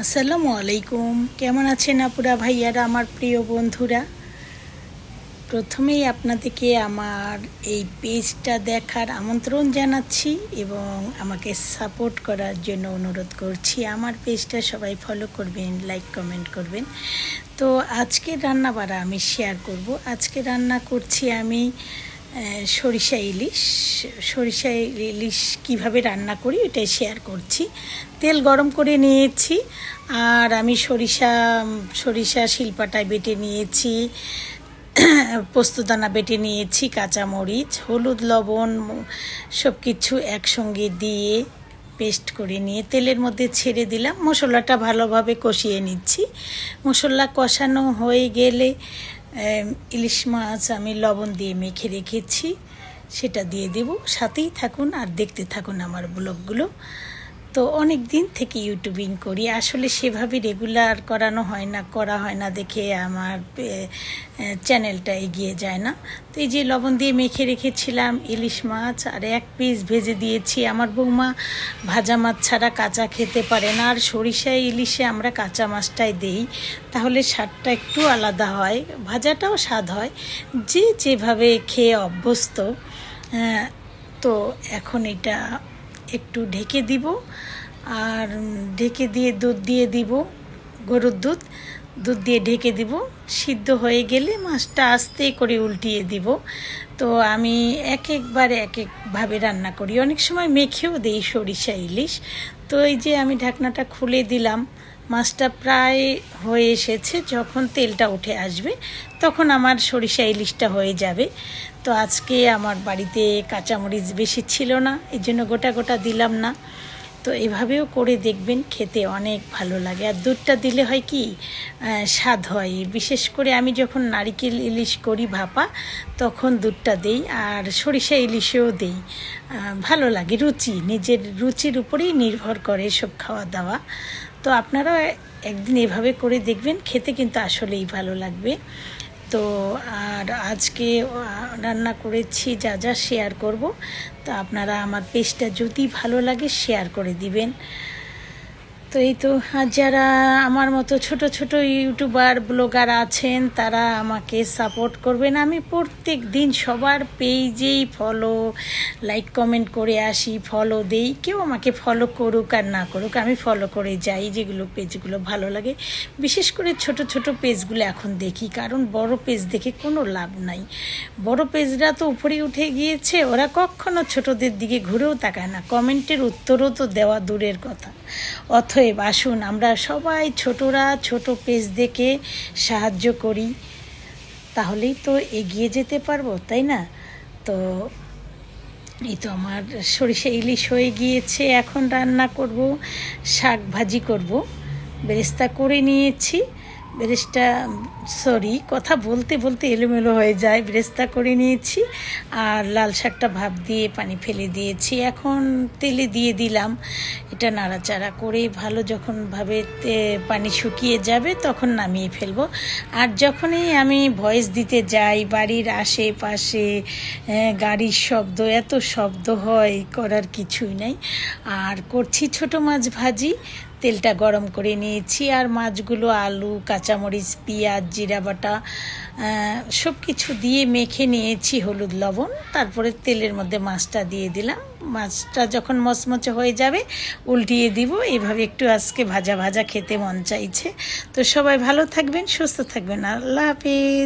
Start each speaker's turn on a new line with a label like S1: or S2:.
S1: আসসালামু আলাইকুম। কেমন আছেন আপুরা ভাইয়ারা, আমার প্রিয় বন্ধুরা? প্রথমেই আপনাদেরকে আমার এই পেজটা দেখার আমন্ত্রণ জানাচ্ছি এবং আমাকে সাপোর্ট করার জন্য অনুরোধ করছি। আমার পেজটা সবাই ফলো করবেন, লাইক কমেন্ট করবেন। তো আজকের রান্নাবাড়া আমি শেয়ার করব। আজকে রান্না করছি আমি সরিষা ইলিশ কিভাবে রান্না করি এটাই শেয়ার করছি। তেল গরম করে নিয়েছি আর আমি সরিষা শিলপাটায় বেটে নিয়েছি, পোস্তদানা বেটে নিয়েছি, কাঁচামরিচ, হলুদ, লবণ সব কিছু একসঙ্গে দিয়ে পেস্ট করে নিয়ে তেলের মধ্যে ছেড়ে দিলাম। মশলাটা ভালোভাবে কষিয়ে নিচ্ছি। মশলা কষানো হয়ে গেলে ইলিশ মাছ আমি লবণ দিয়ে মেখে রেখেছি, সেটা দিয়ে দেব। সাথেই থাকুন আর দেখতে থাকুন আমার ব্লগগুলো। তো অনেক দিন থেকে ইউটিউবিং করি, আসলে সেভাবে রেগুলার করা হয় না দেখে আমার চ্যানেলটা এগিয়ে যায় না। তো এই যে লবণ দিয়ে মেখে রেখেছিলাম ইলিশ মাছ, আর এক পিস ভেজে দিয়েছি। আমার বৌমা ভাজা মাছ ছাড়া কাঁচা খেতে পারে না, আর সরিষা ইলিশে আমরা কাঁচা মাছটাই দেই, তাহলে স্বাদটা একটু আলাদা হয়, ভাজাটাও স্বাদ হয়, যে যেভাবে খেয়ে অভ্যস্ত। তো এখন এটা একটু ঢেকে দিব, আর ঢেকে দিয়ে দুধ দিয়ে দিব, গরুর দুধ দিয়ে ঢেকে দিব। সিদ্ধ হয়ে গেলে মাছটা আস্তে করে উল্টিয়ে দিব। তো আমি একবার এক একভাবে রান্না করি, অনেক সময় মেখেও দেই সরিষা ইলিশ। তো এই যে আমি ঢাকনাটা খুলে দিলাম, মাছটা প্রায় হয়ে এসেছে। যখন তেলটা উঠে আসবে তখন আমার সরিষা ইলিশটা হয়ে যাবে। তো আজকে আমার বাড়িতে কাঁচামরিচ বেশি ছিল না, এই জন্য গোটা গোটা দিলাম না। তো এভাবেও করে দেখবেন, খেতে অনেক ভালো লাগে। আর দুধটা দিলে হয় কি, স্বাদ হয়। বিশেষ করে আমি যখন নারিকেল ইলিশ করি ভাপা, তখন দুধটা দেই, আর সরিষা ইলিশেও দেই। ভালো লাগে, নিজের রুচির উপরেই নির্ভর করে সব খাওয়া দাওয়া। তো আপনারাও একদিন এভাবে করে দেখবেন, খেতে কিন্তু আসলেই ভালো লাগবে। তো আর আজকে রান্না করেছি যা যা শেয়ার করব। তো আপনারা আমার পেজটা যদি ভালো লাগে শেয়ার করে দিবেন। তো এই তো, যারা আমার মতো ছোট ছোট ইউটিউবার ব্লগার আছেন তারা আমাকে সাপোর্ট করবেন। আমি প্রত্যেক দিন সবার পেজেই লাইক কমেন্ট করে আসি, ফলো দেই। কেউ আমাকে ফলো করুক আর না করুক, আমি ফলো করে যাই যেগুলো পেজগুলো ভালো লাগে। বিশেষ করে ছোট ছোট পেজগুলো এখন দেখি, কারণ বড় পেজ দেখে কোনো লাভ নাই। বড় পেজরা তো উপরে উঠে গিয়েছে, ওরা কখনো ছোটদের দিকে ঘুরেও তাকায় না, কমেন্টের উত্তরও তো দেওয়া দূরের কথা। অতএব আসুন আমরা সবাই ছোটরা ছোট পেজ দেখে সাহায্য করি, তাহলেই তো এগিয়ে যেতে পারবো, তাই না? তো এই তো আমার সরিষা ইলিশ হয়ে গিয়েছে। এখন রান্না করব, শাক ভাজি করব। বেরেস্তা করে নিয়েছি, কথা বলতে বলতে এলোমেলো হয়ে যায়। বেরেস্তা করে নিয়েছি আর লাল শাকটা ভাপ দিয়ে পানি ফেলে দিয়েছি। এখন তেলে দিয়ে দিলাম, এটা নাড়াচাড়া করে ভালো যখন পানি শুকিয়ে যাবে তখন নামিয়ে ফেলবো। আর যখনই আমি ভয়েস দিতে যাই, বাড়ির আশেপাশে গাড়ির শব্দ, এত শব্দ হয়, করার কিছুই নেই। আর করছি ছোট মাছ ভাজি। তেলটা গরম করে নিয়েছি আর মাছগুলো আলু, কাঁচামরিচ, পেঁয়াজ, জিরা বাটা সব কিছু দিয়ে মেখে নিয়েছি, হলুদ, লবণ। তারপরে তেলের মধ্যে মাছটা দিয়ে দিলাম। মাছটা যখন মচমচে হয়ে যাবে উল্টিয়ে দিব। এইভাবে একটু আজকে ভাজা ভাজা খেতে মন চাইছে। তো সবাই ভালো থাকবেন, সুস্থ থাকবেন। আল্লাহ হাফেজ।